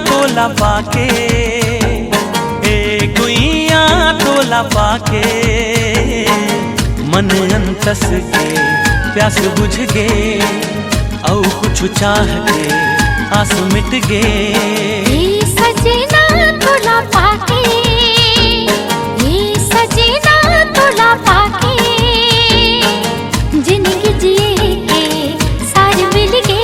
तोला पाके गुइया तोला पाके मन अंतस के प्यास बुझ गे औ कुछ चाह के आस मिट गे। सजना तोला पाके सजना तोला पाके जिंदगी जिए के सार मिल गे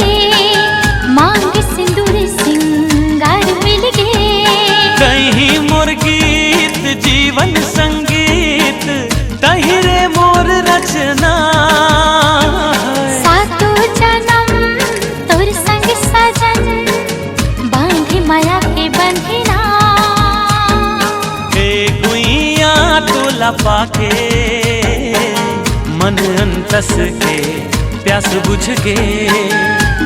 मांग सिंदूर सिंगार मिल गे। कहीं मोर गीत जीवन संगीत तहिरे मोर रचना सातो जन्म तोर संग सजन बांधे माया के बंधना। गुइया तोला पाके मन अंतस के प्यास बुझ गे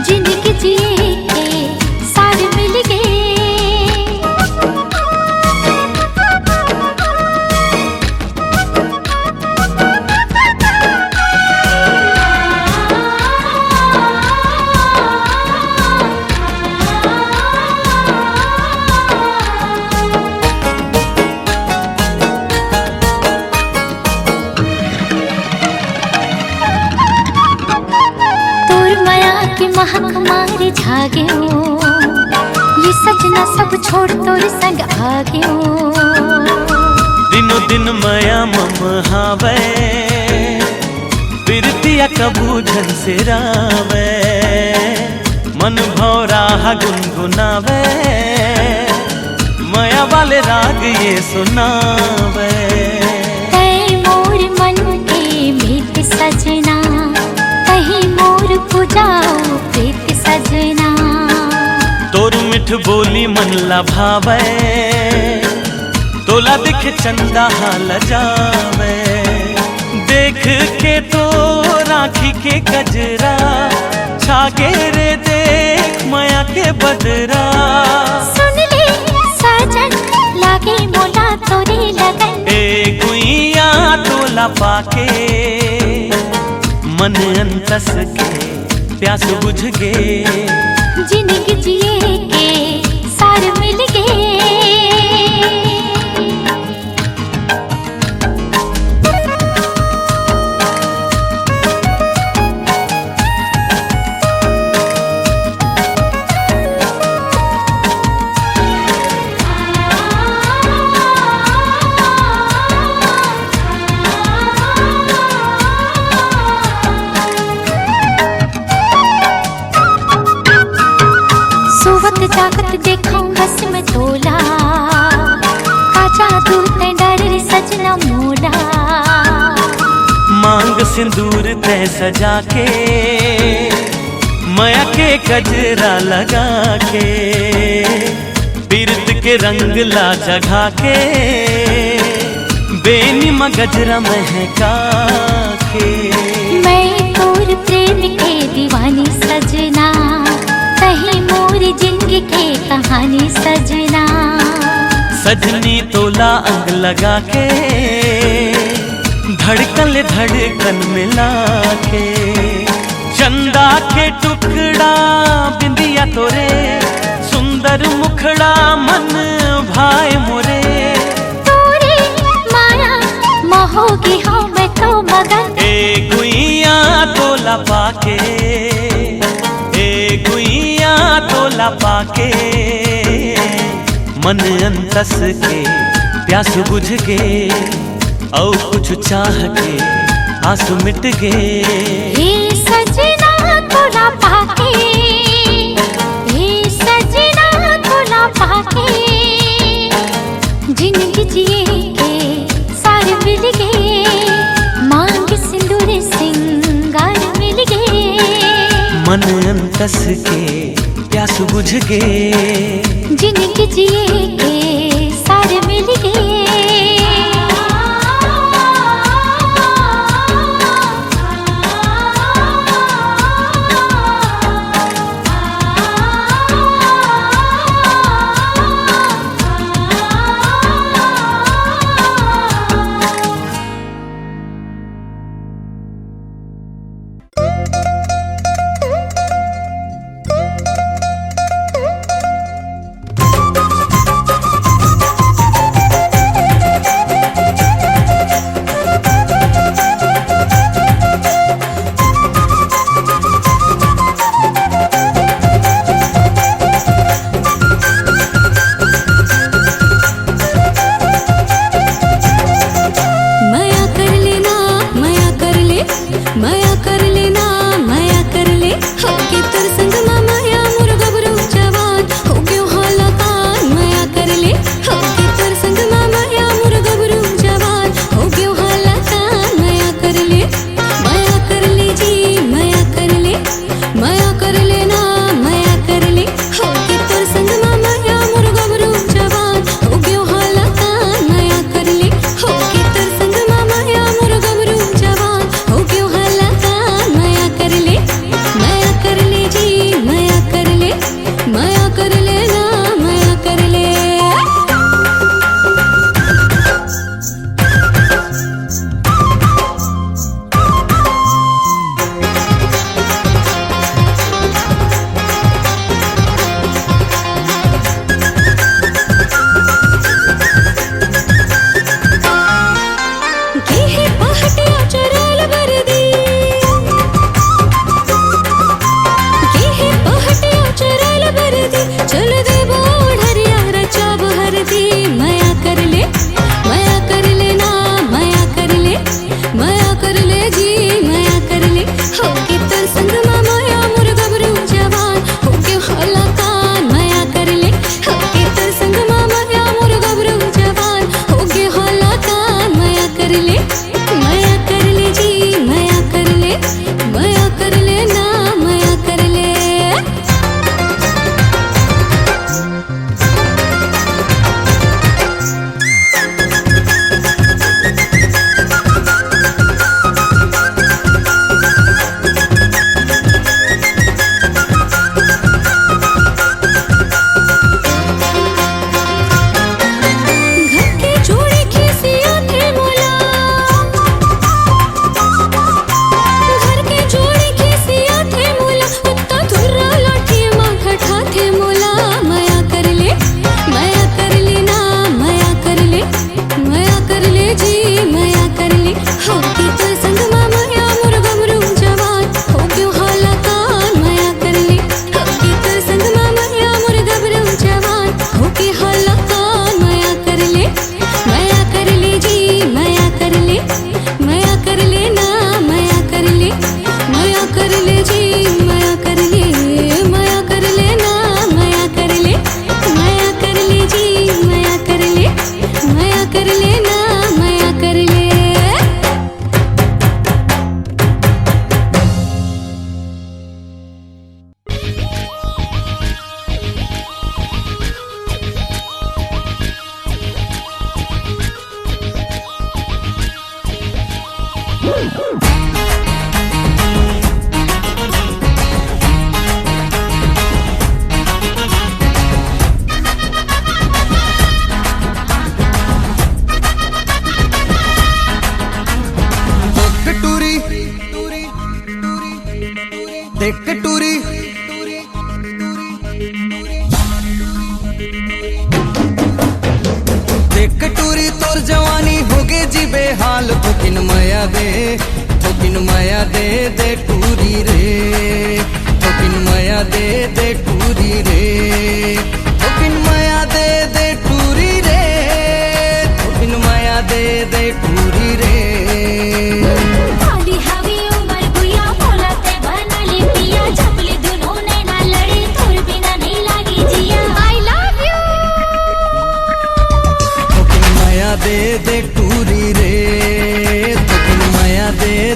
जिंदगी जिए के सार मिल गे। की महक मारे झाग्यो ये सजना सब छोड़ तोर संग आग्यो। दिनो दिन माया मम हावे बिरतिया कबूझन से रावे मन भौरा गुनगुनावे माया वाले राग ये सुनावे। मोर मन के मीत सजना कहीं मोर पुजाओ प्रीत सजना। तोर मिठ बोली मन लभावे तोला दिख चंदा हाल जावे देख के तो राखी के गजरा छागे रे देख माया के बदरा। सुन ले सजन लागे मोला तोरे लगन गुइया तोला पाके मन अंतस के प्यास बुझ गे जिंदगी जिए के सार मिल गे। सोवत जागत देखा बस में तोला आजा दूर ते डर रे सजना मोला। मांग सिंदूर तय सजा के माया के गजरा लगा के बिरत के रंग ला जगा के बेनी गजरा महका के। मैं तोर प्रेम के दीवानी सजना कहीं मोर जिंदगी के कहानी सजना। सजनी तोला अंग लगा के धड़कन धड़कन मिला के चंदा के टुकड़ा बिंदिया तोरे सुंदर मुखड़ा मन भाई मोरे। तोरे माया मोहोगी हूँ मैं तो मगन गुइया तोला पाके गुइया तोला पाके मन अंतस के प्यास बुझ गे औ कुछ चाह के आस मिट गे। सजना तोला पाके सजना तोला पाके जिंदगी जिए के सार मिल गे। मन अंतस के प्यास बुझ गे, जिनके जिए के सारे मिल गए।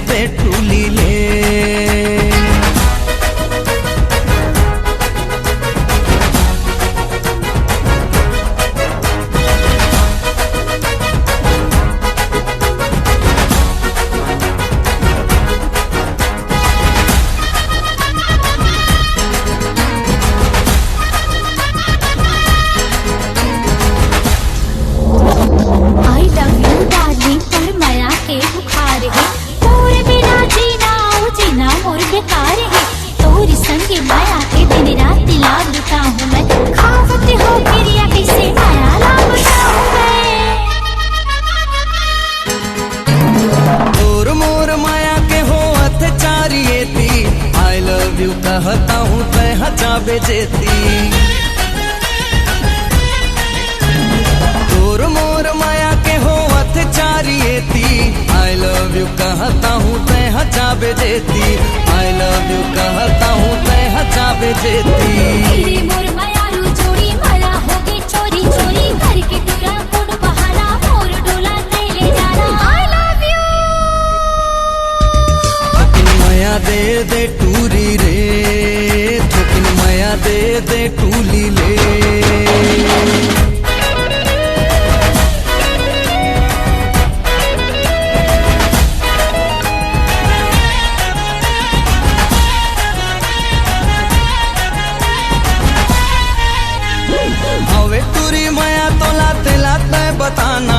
दे टूली ले। चारिये थी आई लव यू कहता हूँ तय हजाबे जेती तोर मोर माया के हो हथ चारिये थी आई लव यू कहता हूँ तय हजाबे जेती आई लव यू कहता हूँ तय हजाबे जेती तेरे मोर मायारू जोड़ी माला होगी चोरी चोरी करके तेरा कौन बहाना मोर डोला ले जाना आई लव यू थोकिन माया दे दे टूरी रे थोकिन माया दे दे टूली ले हवे टूरी माया तो लाते लाते बताना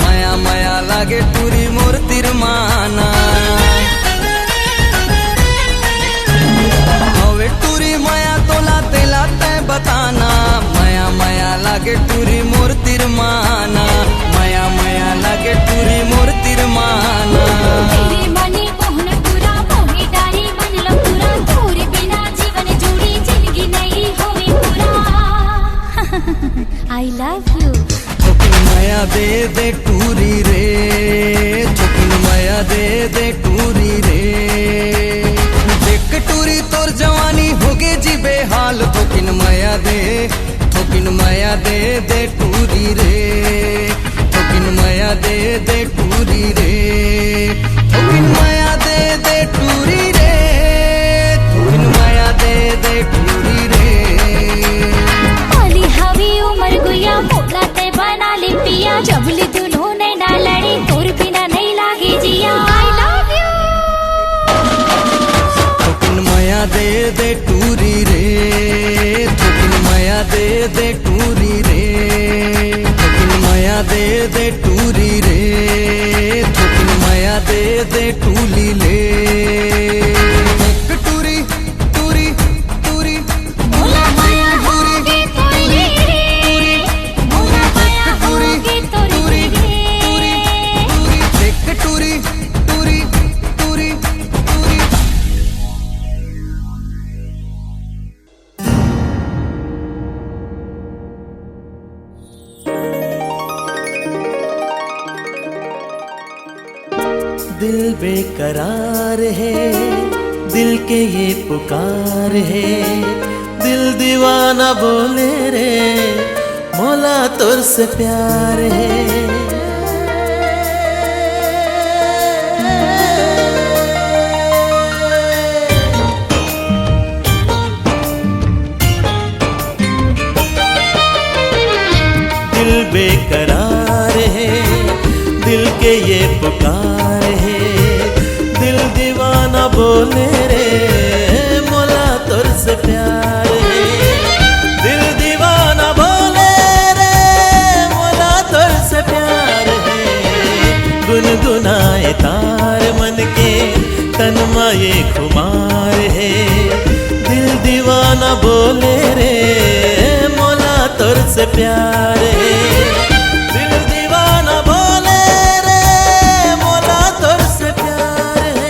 माया माया लागे टूरी मोर तिरमाना हवे टूरी माया तो लाते लाते बताना माया माया लागे टूरी मोर तिरमाना माया माया लागे टूरी मोर तिरमाना तेरे मनी मोहन पूरा मोहे डारी मन लो पूरा तोरे बिना जीवन जोड़ी जिंदगी नहीं होवे पूरा आई लव यू थोकिन माया दे दे टूरी रे थोकिन माया दे दे टूरी रे देख टूरी तोर जवानी होगे जी बेहाल थोकिन माया दे दे टूरी रे थोकिन माया दे दे टूरी रे थोकिन माया दे दे टूरी रे थोकिन माया दे दे टूरी रे वाली हवी उमर गुया मोला ते बना ले पिया जबली दुल्हो ने ना लड़ी तोर बिना नहीं लागे जिया आई लव यू थोकिन माया दे दे टूरी रे थोकिन माया दे दे टूरी रे थोकिन माया दे दे टूरी रे थोकिन माया दे दे टूली ले एक टूरी टूरी टूरी मोला माया होगी तोरी रे मोला माया होगी तोरी रे एक टूरी टूरी टूरी टूरी दिल बेकरार है दिल के ये पुकार है दिल दीवाना बोले रे मौला तुर से प्यार है दिल बेकरार है दिल के ये पुकार है दिल दीवाना बोले रे मौला तुर से प्यार है दिल दीवाना बोले रे मौला तुर से प्यार है गुनगुनाए तार मन के तन माये खुमार है दिल दीवाना बोले रे मौला तुर से प्यार है दिल दीवाना बोले रे मौला तुर से प्यार है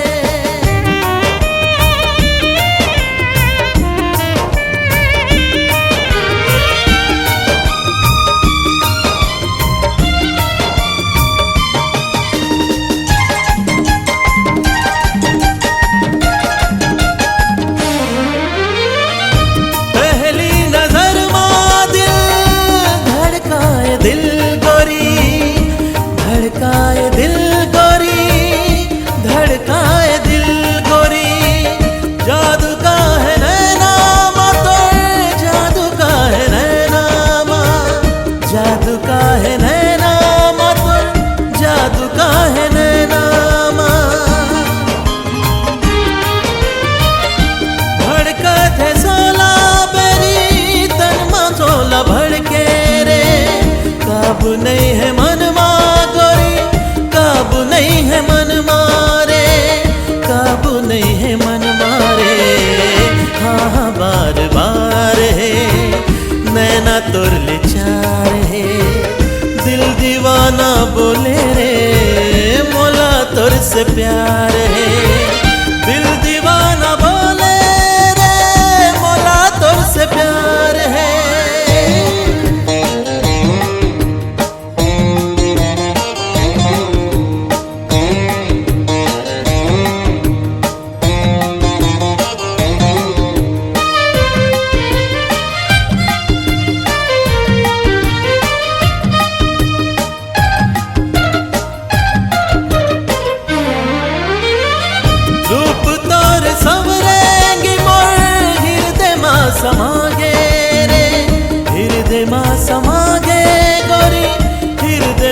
पहली नजर मां दिल धड़काए दिल गोरी धड़काए दिल गोरी जादू का है नैना माँ तो जादू का है नैना माँ जादू का है नैना माँ तो जादू का है नैना माँ भड़कत है सोला बेरी तन माँ सोला भड़के रे काबू नहीं है मन काबू नहीं है मन मारे काबू नहीं है मन मारे हाँ हाँ बार बार है नैना तुर ले चार है दिल दीवाना बोले रे मौला तुर से प्यार है दिल दीवाना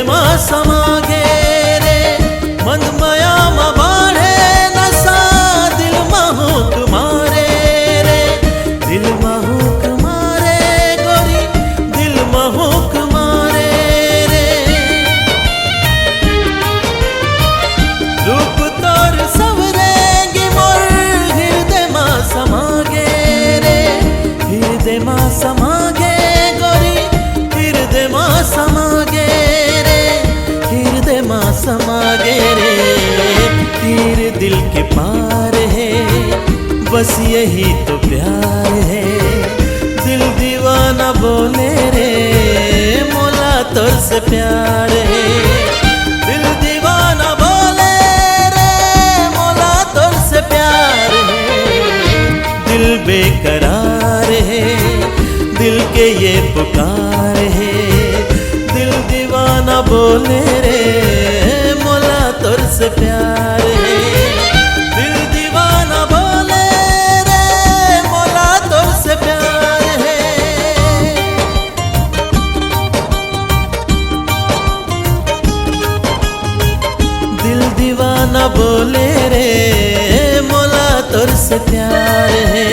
मा समागे रे मन माया मा बाढ़े नसा दिल मा हुक मारे रे दिल मा हुक मारे गोरी दिल मा हुक मारे रे रूप तोर सवरेंगी मोर हृदय मा समागे रे हृदय मा समागे गोरी हृदय मा समागे रे हृदय मा समागे रे तीर दिल के पार है बस यही तो प्यार है दिल दीवाना बोले रे मोला तोर से प्यार है दिल दीवाना बोले रे मोला तोर से प्यार है दिल बेकरार है दिल के ये पुकार है दिल दीवाना बोले रे मोला तोर से प्यार है दिल दीवाना बोले रे मोला तोर से प्यार है दिल दीवाना बोले रे मोला तोर से प्यार है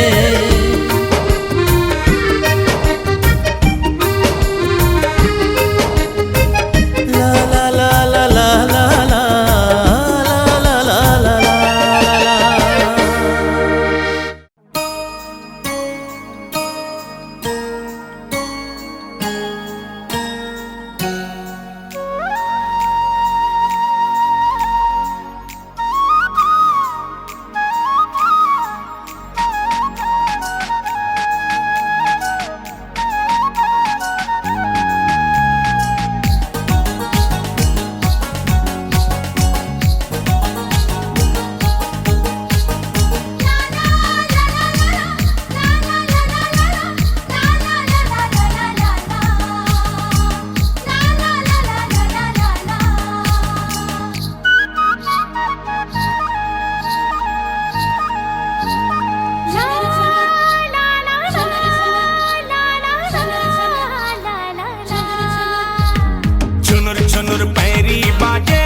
छुनुर पैरी बाजे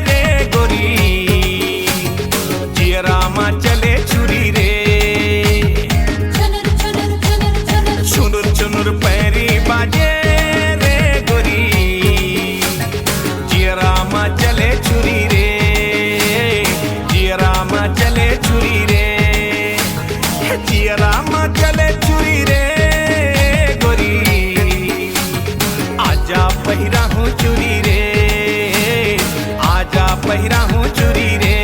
रे गोरी जियरा मा चले छुरी रे छुनुर छुनुर पैरी बाजे रे गोरी जियरा मा चले छुरी रे जियरा मा चले छुरी रे जियरा मा चले छुरी रे गोरी आजा पहिरा हूँ चुरी रे आजा पहिरा हूँ चुरी रे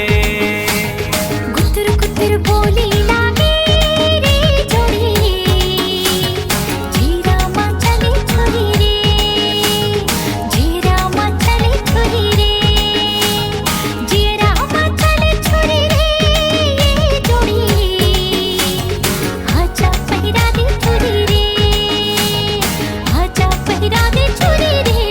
कुतर कुतर बोली लागे रे जोड़ी जीरा मा चले छुरी रे जीरा मा चले छुरी रे जीरा मा चले छुरी रे ये जोड़ी आजा पहिरा दे छुरी रे आजा पहिरा दे छुरी रे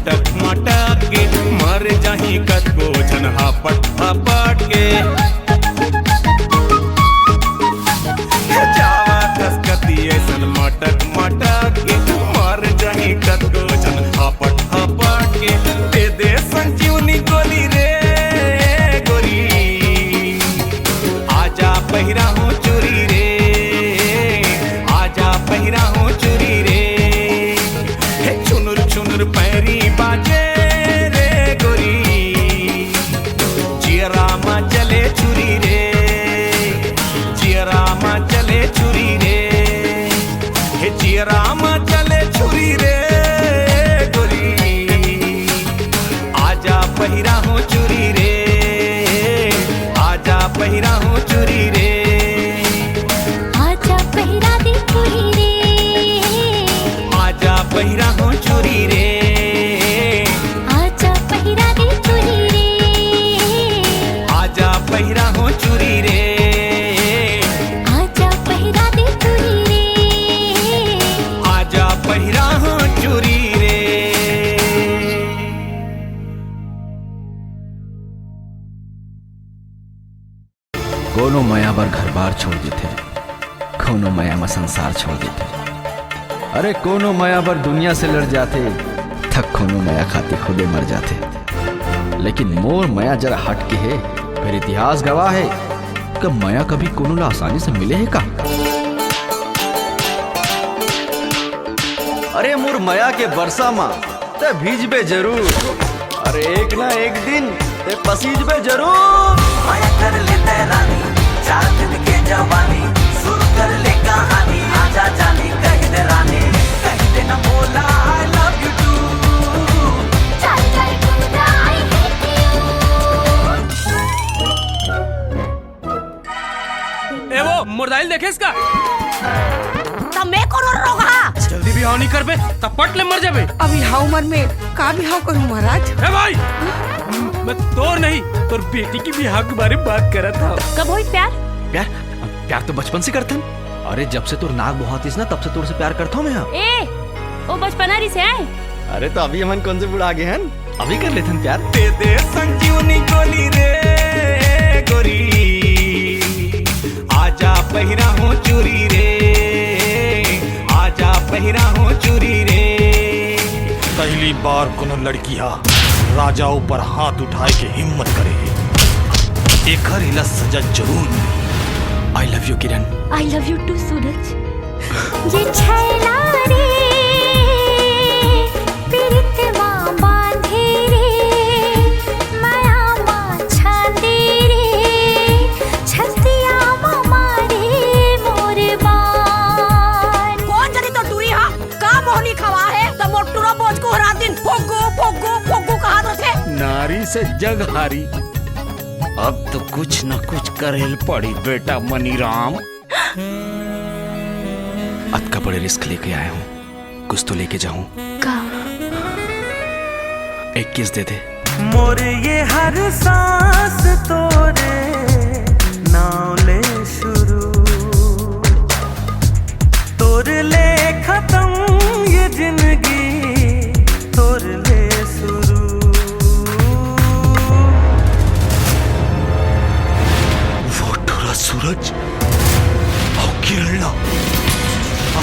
मटक मटक के मर जाही कतको जन हापट हापट के जावा खसकती ऐसन मटक मटक के मर जाही कतको जन हापट हापट के दे दे संजीवनी गोली रे गोरी आजा पहिरा हूँ चूरी रे आजा पहिरा हूँ चूरी रे हे चुनुर चुनुर पैरी बाजे रे गोरी जियरा मा चले चूरी रे जियरा मा चले चूरी रे हे जियरा मा चले चूरी रे गोरी आजा पहिरा हूँ चूरी रे आजा पहिरा हूँ चूरी रे आजा पहिरा दे चूड़ी रे आजा पहिरा हूँ चूरी रे आजा पहिरा दे चूड़ी रे आजा पहिरा हूँ चूरी रे आजा पहिरा दे चूड़ी रे आजा पहिरा हूँ चूरी रे कोनो माया बर घर बार छोड़ देते, कोनो माया में संसार छोड़ देते। अरे कोनो माया बर दुनिया से लड़ जाते, थक कोनो माया खाते खुदे मर जाते। लेकिन मोर माया जरा हट के है, फिर इतिहास गवाह है कि माया कभी कोनो ला आसानी से मिले है का। अरे मोर माया के बरसा माँ ते भीजबे जरूर, अरे एक ना एक दिन ते पसीजबे जरूर। माया कर लेते रानी 4 दिन के जवानी शुरू कर ले कहानी आजा जानी कह दे रानी कह दे ना बोला I love you too चल चल कुंदा आई hate you ए वो मुर्दाइल देखे इसका तब मैं कौन रोगा जल्दी भी हाव नहीं कर बे तब पट ले मर जाबे। अभी हाउ उम्र में का भी हाउ करूं महाराज। ए भाई मैं तो नहीं तोर बेटी की बिहार के बारे में बात कर रहा था। कब होई प्यार प्यार प्यार तो बचपन से करथन। अरे जब से तोर नाक बहुतीस ना तब से तोर से प्यार करता हूँ मैं। ए वो बचपना री से आए। अरे तो अभी हम कौन से बुढ़ा गए हैं, अभी कर लेथन प्यार। दे दे संजीवनी गोली रे गोरी आजा पहिरा हूँ चूरी रे आजा पहिरा हूँ चूरी रे पहली बार कोनो लड़किया राजा ऊपर हाथ उठाए के हिम्मत करे एक इला सजा जरूर मिली। I love you Kiran. I love you too Suraj. ये छैला रे पीरित माँ बांधे रे माया माँ छांदे रे छतिया माँ मारे मोर बान। कौन जनी तो दूरी हा का मोहनी खवा है तो मोटूरा बोझ को हरा दिन फोगो फोगो फोगो कहा तो थे। नारी से जग हारी अब तो कुछ न कुछ करेल पड़ी बेटा मनीराम। अब का बड़े रिस्क लेके आया हूँ, कुछ तो लेके जाऊं। का एक किस दे दे। मोरे ये हर सांस तोरे नाव ले शुरू तोर ले खत्म ये जिंदगी तोर ले शुरू। वो टूरा सूरज और किरण ला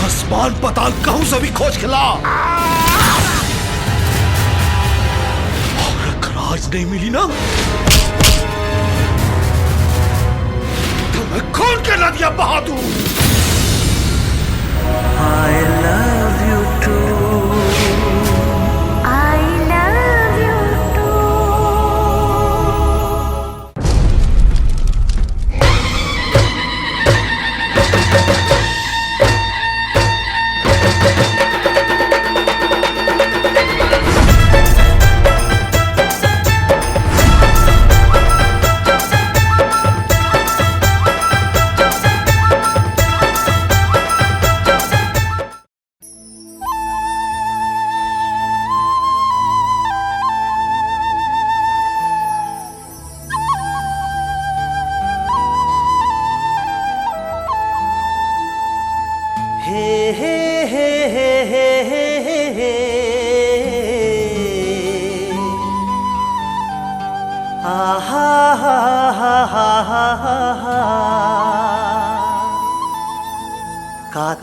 आसमान पताल कहूं से भी खोज खिला और राज नहीं मिली ना तो मैं खून के नदियां बहा दूं। I love you too। I love you too।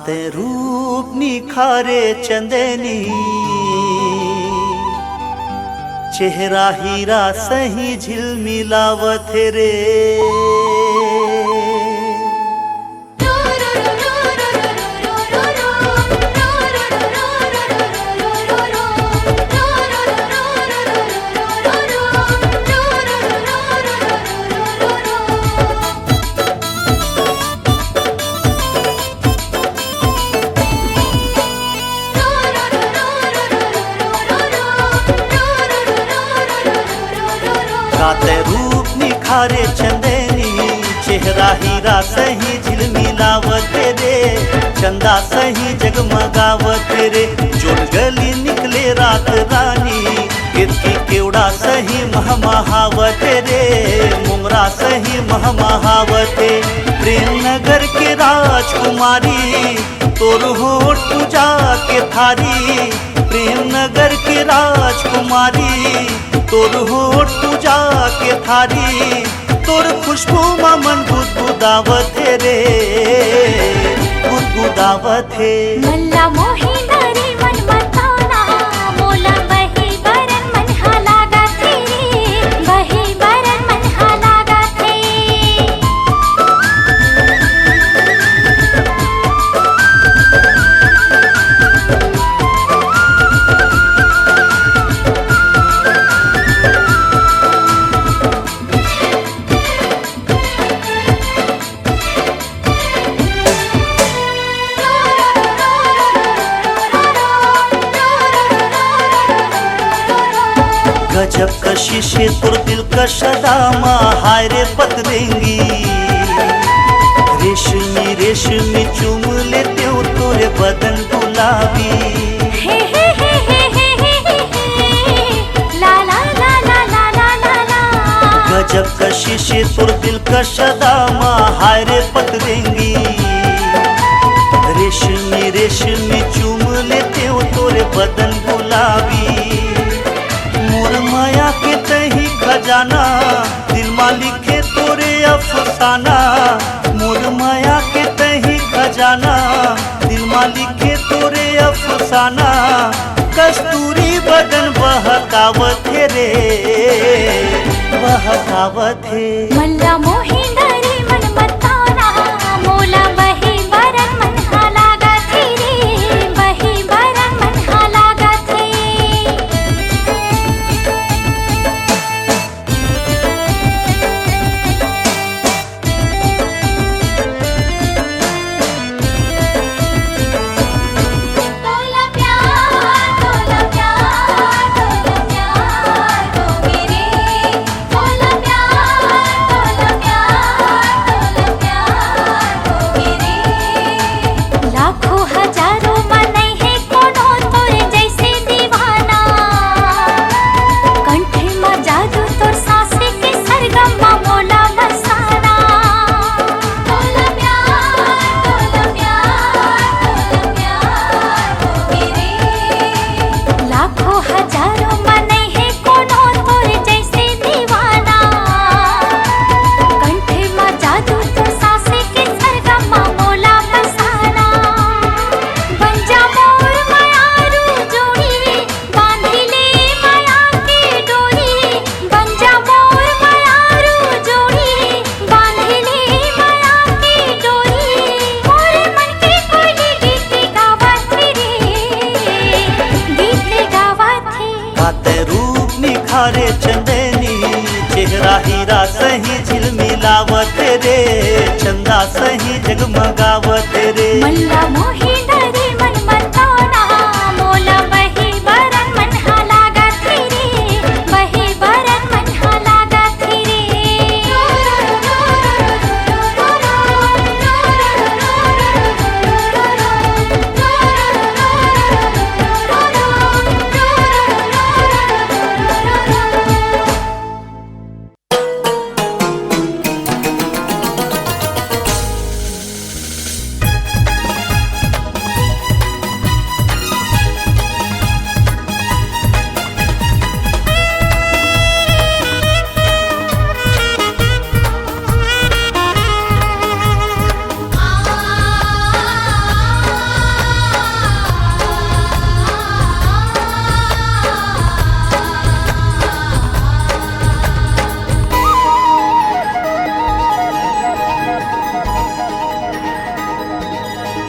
काते रूप निखारे चंदनी चेहरा हीरा सही झिलमिलावत रे काते रूप निखारे चंदनी चेहरा हीरा सही झिलमिलावत रे चंदा सही जगमगावत रे जोड़ गली निकले रात रानी कीर्ति केवड़ा सही महमहावत रे मुमरा सही महमहावत प्रेम नगर के राजकुमारी तोर होठ पूजा के थारी प्रेम नगर के राजकुमारी तोर होठ पूजा के थारी तोर खुशबू मन गुदगुदावत रे गुदगुदावत है मल्ला मोही नरी मन मताना मोला बही बरन मन हालागा थे बही बरन मन हालागा थे गजब कशिश तुर दिल का शदामा हाय रे पतरेंगी रेशमी रेशमी चूम लेते हो तोरे बदन गुलाबी हे हे हे हे हे हे ला ला ला ला ला ला ला ला गजब कशिश तुर दिल का शदामा हाय रे पतरेंगी रेशमी रेशमी चूम लेते हो तोरे बदन गुलाबी मोर माया के तही खजाना दिल मालिक है तोरे अफसाना मोर माया के तही खजाना दिल मालिक है तोरे अफसाना कस्तूरी बदन बहकावत है रे बहकावत है मल्ला मोही नरी मन मताना मोला बही बरन मन हालागा थे बही बरन मन हालागा थे तोला प्यार तोला प्यार तोला प्यार हो मेरे तोला प्यार तोला प्यार तोला प्यार हो मेरे लाखों हजारों मन है कोनो तोरे जैसे दीवाना कंठे में जादू तोर सांसे के सरगम मोला बसाना तोला प्यार तोला प्यार हो मेरे लाखों हजारों मन है कोनो तोरे जैसे दीवाना कंठे में जादू तोर सांसे के सरगम मोला बसाना बन जा मोर मायारू जोड़ी बांधी ले माया की डोरी बन जा मोर मायारू जोड़ी बांधी ले माया की डोरी मोरे मन के कोई गीत गावत रे गीत गावत है काते रूप निखारे चंदनी चेहरा हीरा सही झिलमिलावत रे चंदा सही जगमगावत रे मल्ला मोही नरी मन मताना मोला बही बरन मन हालागा थे बही बरन मन हालागा थे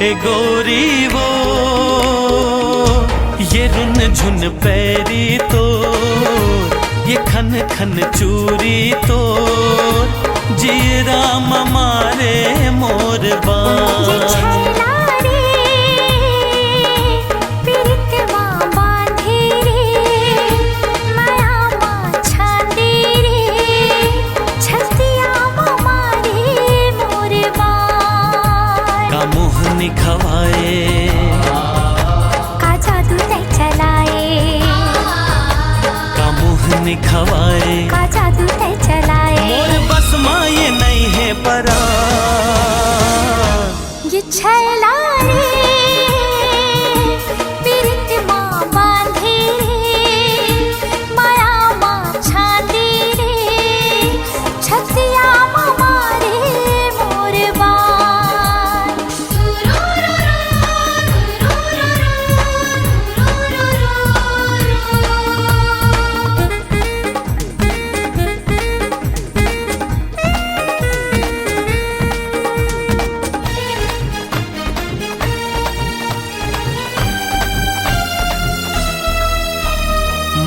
ए गोरी वो ये रुन झुन पैरी तो ये खन खन चूरी तो जी राम मारे मोर ये बान छैला रे पीरितवा बांधे रे माया माँ छांदे रे छतिया मारे मोर बान का मोहनी खवाए का जादू तय चलाए का मोहनी खवाए का जादू तय चलाए मोर बस माँ ये नहीं है परा ये छैला रे पीरितवा बांधे रे माया माँ छांदे रे छतिया मारे मोर बान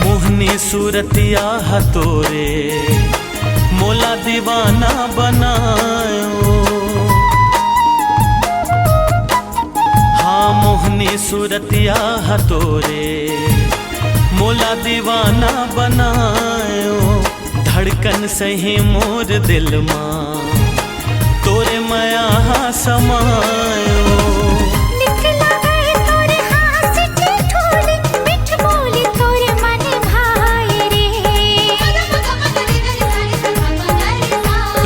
मोहनी सूरतिया हतोरे मोला दीवाना बनायो हाँ मोहनी सूरतिया हतोरे मोला दीवाना बनायो धड़कन सही मोर दिल माँ तोरे माया समायो निकला गए तोरे हाथ से ठोली मिठ बोली तोरे मन भाई रे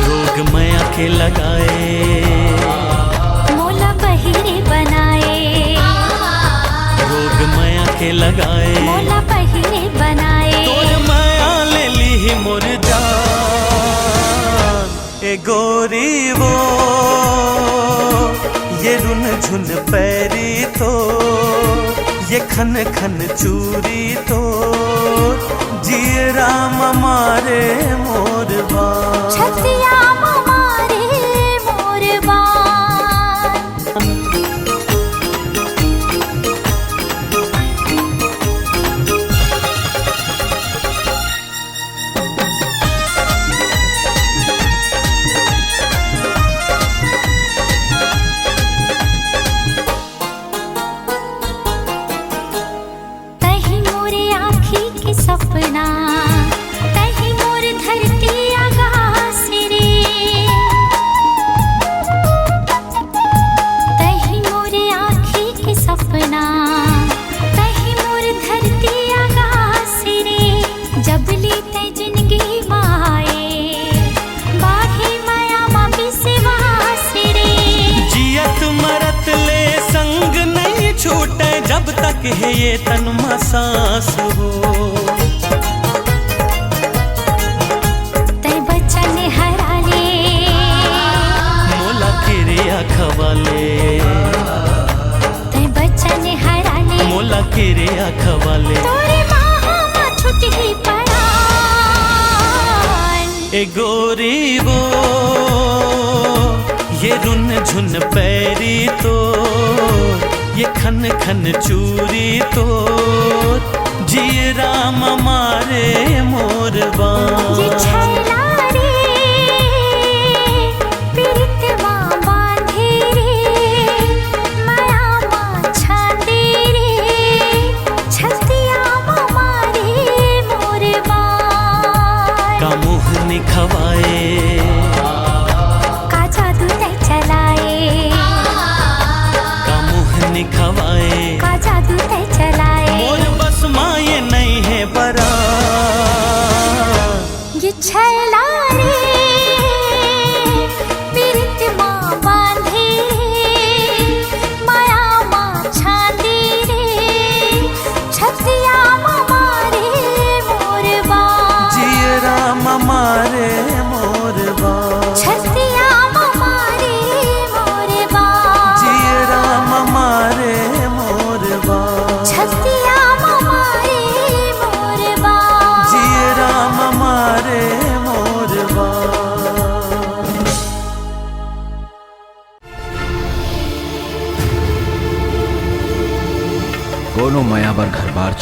रोग माया के लगाए मोला बहिरे बनाए रोग माया के लगाए मोला बहिरे बनाए तोर माया ले ली मोर जान ए गोरी वो ये रुन झुन पैरी तो ये खन खन चूरी तो जी राम मारे मोर बान छतिया मारे मोर बान तही मोरे आँखी के सपना तही मोर धरती आकाश रे तही मोरे आँखी के सपना तही मोर धरती आकाश रे जब ली तय जिंदगी माए बाही माया माँ विश्वास रे जियत मरत ले संग नहीं छूटे जब तक है ये तन में सांस हो तय बच्चन हरा ले मोला किरिया खवाले तय बच्चन हरा ले मोला किरिया खवाले तोरे माँ छुट ही परान ए गोरी वो ये रुन झुन पैरी तो ये खन खन चूरी तो जी राम मारे मोर बान ये छैला रे पीरितवा बांधे रे माया माँ छांदे रे छतिया मारे मोर बान का मोहनी खवाए का जादू तय चलाए का मोहनी खवाए का जादू तय चलाए मोर बस माँ ये नहीं है परा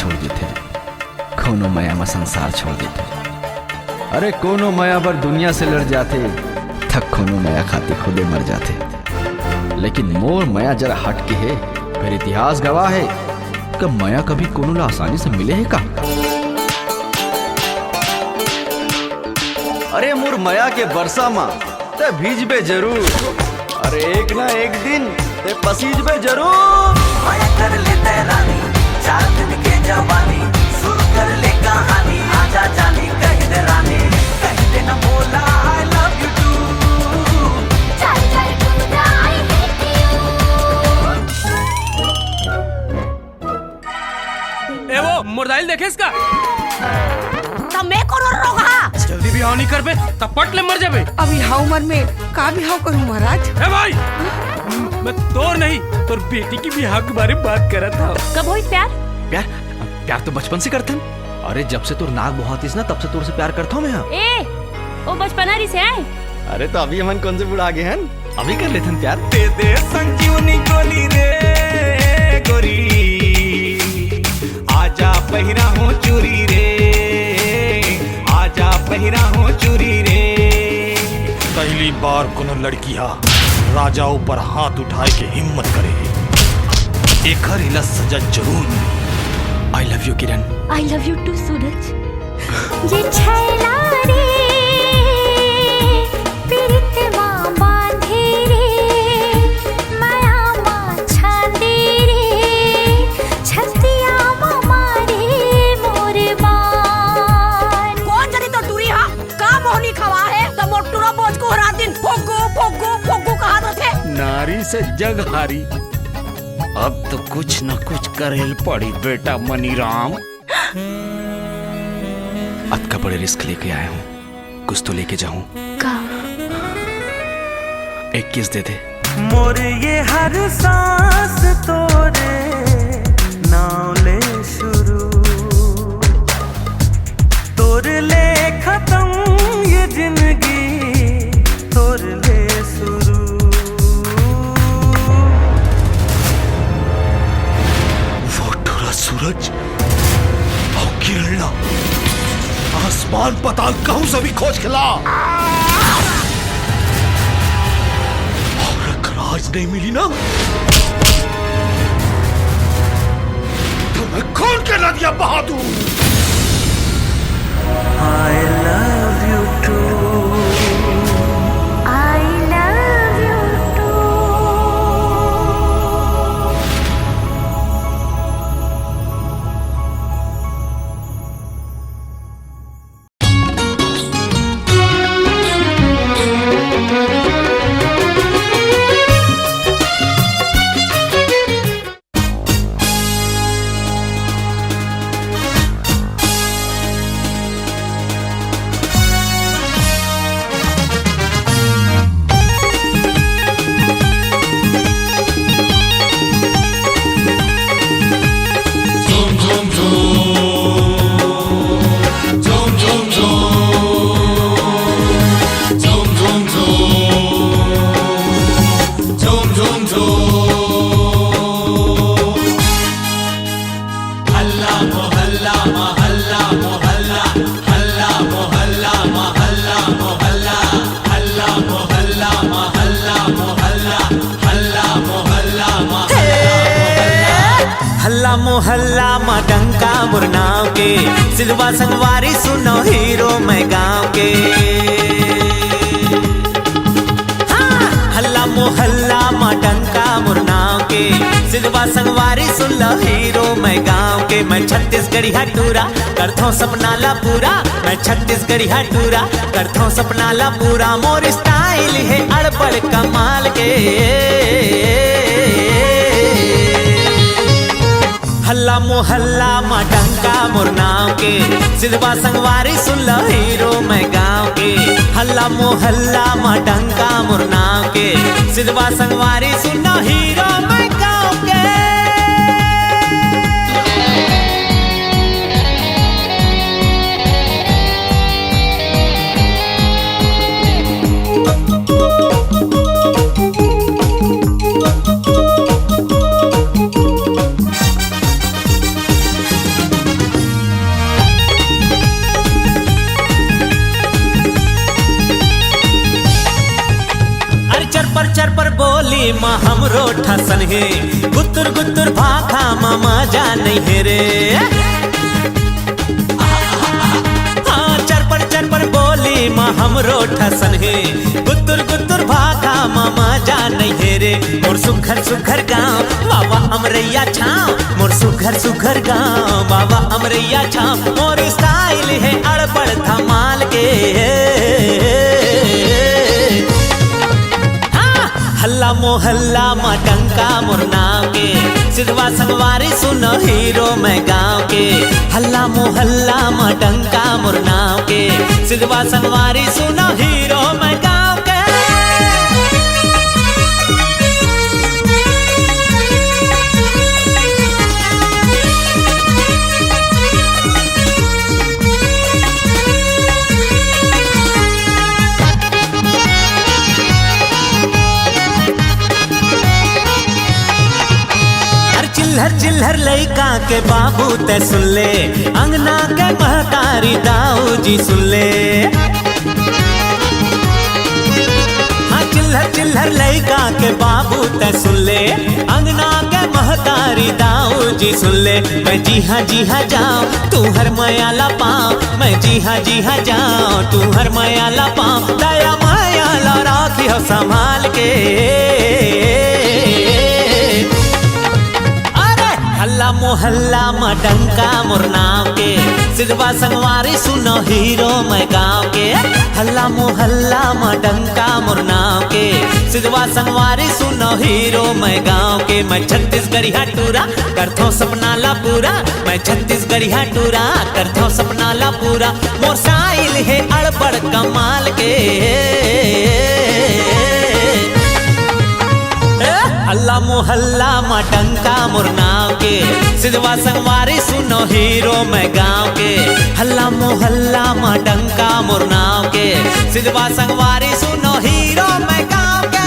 छोड़ देते, कोनो माया में संसार छोड़ देते। अरे कोनो माया पर दुनिया से लड़ जाते, थक कोनो माया खाते खुदे मर जाते। लेकिन मोर माया जरा हट के है, फिर इतिहास गवाह है कि माया कभी कोनो ला आसानी से मिले है का। अरे मोर माया के बरसा माँ ते भीजबे जरूर, अरे एक ना एक दिन ते पसीजबे जरूर। माया कर लेते रानी, 4 दिन के जवानी, शुरू कर ले कहानी, आजा जानी कह दे रानी, कह दे ना बोला I love you too। चल चल कूदा I hate you। ए वो मोरदाइल देखे इसका? तो मैं कोनो रोगा? जल्दी बिहाव नहीं कर बे, तब पट ले मर जाबे। अब यहाँ उम्र में का बिहाव करूँ महाराज? ए भाई, मैं तोर नहीं, तोर बेटी की बिहाव के बारे में बात कर रहा था। कब हुई प्यार? प्यार प्यार तो बचपन से करते हैं। अरे जब से तोर नाक बहुतीस ना, तब से तोर से प्यार करता हूँ मैं। ए, वो बचपना रही से आए। अरे तो अभी हम कौन से बुढ़ा गए हैं, अभी कर लेते हैं प्यार। दे दे संजीवनी गोली रे गोरी, आजा पहिरा हो चूरी रे, आजा पहिरा हो चूरी रे। पहली बार कोनो लड़किया राजा ऊपर हाथ उठाए के हिम्मत करे, एक इला सजा जरूर मिली। I love you Kiran. I love you too सूरज। ये छैला रे पीरितवा बांधे रे, माया माँ छांदे रे, छतिया मारे मोरे बान। कौन जनी तो टूरी हा? का मोहनी खवा है तो मोटूरा बोझ को हरा दिन फोगो फोगो फोगो कहा थे। नारी से जग हारी, अब तो कुछ न कुछ करेल पड़ी बेटा मनीराम। अब का बड़े रिस्क लेके आया हूँ, कुछ तो लेके जाऊं। का? एक किस दे दे। मोर ये हर सांस तोरे नाव ले शुरू, तोर ले खत्म ये जिंदगी, तोर ले शुरू। वो टूरा सूरज और किरण आसमान पताल कहूं से भी खोज खिला, और अगर आज नहीं मिली ना तो मैं खून के नदियां बहा दूं। I love you too। I love you too। मोहल्ला में डंका मुरनाव के, सिलवा संगवारी सुनो हीरो मैं गाँव के। हाँ, हल्ला मोहल्ला में डंका मुरनाव के, सिलवा संगवारी सुन लो हीरो मैं गाँव के। मैं छत्तीसगढ़ी हटूरा करथों सपना ला पूरा, मैं छत्तीसगढ़ी हटूरा करथों सपना ला पूरा। मोर स्टाइल है अड़बड़ कमाल के, हल्ला मोहल्ला में डंका मुरनाव के, सिलवा संगवारी सुन लो हीरो मैं गाँव के। हल्ला मोहल्ला में डंका मुरनाव के, सिलवा संगवारी सुन लो हीरो मैं गाँव के। चरपर बोली माँ हमरो ठसन हे गुत्तुर गुत्तुर भाखा मामा जान हे रे हाँ चरपर बोली माँ हमरो ठसन हे गुत्तुर गुत्तुर भाखा मामा जान हे रे मोर सुघर गाँव बाबा अमरैया छाँव मोर सुघर गाँव बाबा अमरैया छाँव मोर स्टाइल है अड़बड़ धमाल के हल्ला मोहल्ला माँ डंका मोर नाव के सिद्धवा संगवारी सुनो हीरो मैं गाँव के हल्ला मोहल्ला माँ डंका मोर नाव के सिद्धवा संगवारी सुनो हीरो मैं गाँव के चिल्हर लइका के बाबू ते सुन ले अंगना के महतारी दाऊ जी सुन ले हाँ चिल्हर लइका के बाबू ते सुन ले अंगना के महतारी दाऊ जी सुन ले मैं जी हाँ जाऊँ तू हर मयाला पाँव मैं जी हाँ जाऊँ तू हर मयाला पाँव दया मयाला राखी हो संभाल के हल्ला मोहल्ला माँ डंका मोर नाव के सिद्धवा संगवारी सुनो हीरो मैं गाँव के हल्ला मोहल्ला माँ डंका मोर नाव के सिद्धवा संगवारी सुनो हीरो मैं गाँव के मैं छत्तीसगढ़िया टूरा करथो सपना ला पूरा मैं छत्तीसगढ़िया टूरा करथो सपना ला पूरा मोर साइल है अड़बड़ कमाल के हल्ला मोहल्ला माँ डंका मोर नाव के सिद्धवा संगवारी सुनो हीरो मैं गाँव के हल्ला मोहल्ला माँ डंका मोर नाव के सिद्धवा संगवारी सुनो हीरो मैं गाँव के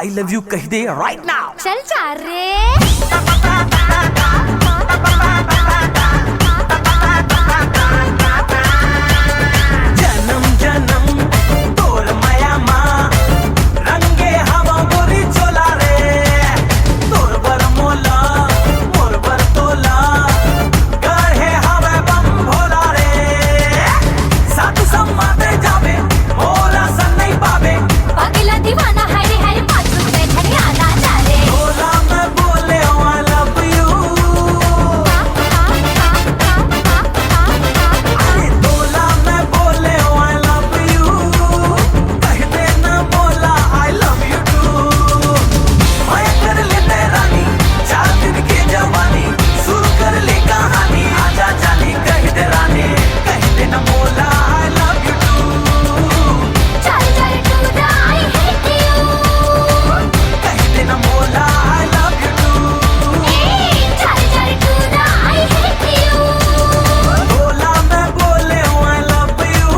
आई लव यू कह दे राइट नाउ। चल जा रे। जन्म जन्म तोर माया माँ रंगे हवा गोरी चोला रे तोर बर मोला मोर बर तोला गढ़े हवे बम भोला रे साधु सम्माते जावे मोला सन नहीं पावे अकेला दीवाना है रे पाँच रुपए खड़े आना जा रे। तोला मैं बोले आई लव यू अरे तोला मैं बोले आई लव यू कह देना बोला आई लव यू टू माया कर लेते रानी 4 दिन की जवानी शुरू कर ले कहानी आजा जाने कह दे रानी कह देना बोला आई लव यू टू चल चल टूटा आई हेट यू। कह देना बोला आई लव यू टू चल चल टूटा आई हेट यू। बोला मैं बोले आई लव यू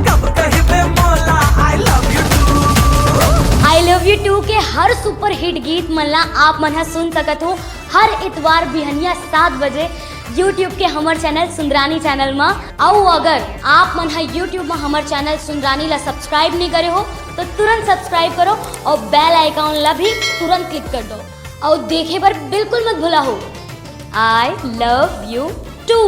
कब कहबे मोला I love you too. I love you too के हर सुपर हिट गीत मन ला आप मन ह सुन सकत हो हर इतवार बिहनिया 7 बजे यूट्यूब के हमर चैनल सुंदरानी चैनल में। और अगर आप मन ह यूट्यूब में हमर चैनल सुंदरानी ला सब्सक्राइब नहीं करे हो तो तुरंत सब्सक्राइब करो और बेल आइकॉन ला भी तुरंत क्लिक कर दो और देखे पर बिल्कुल मत भूला हो। I love you two.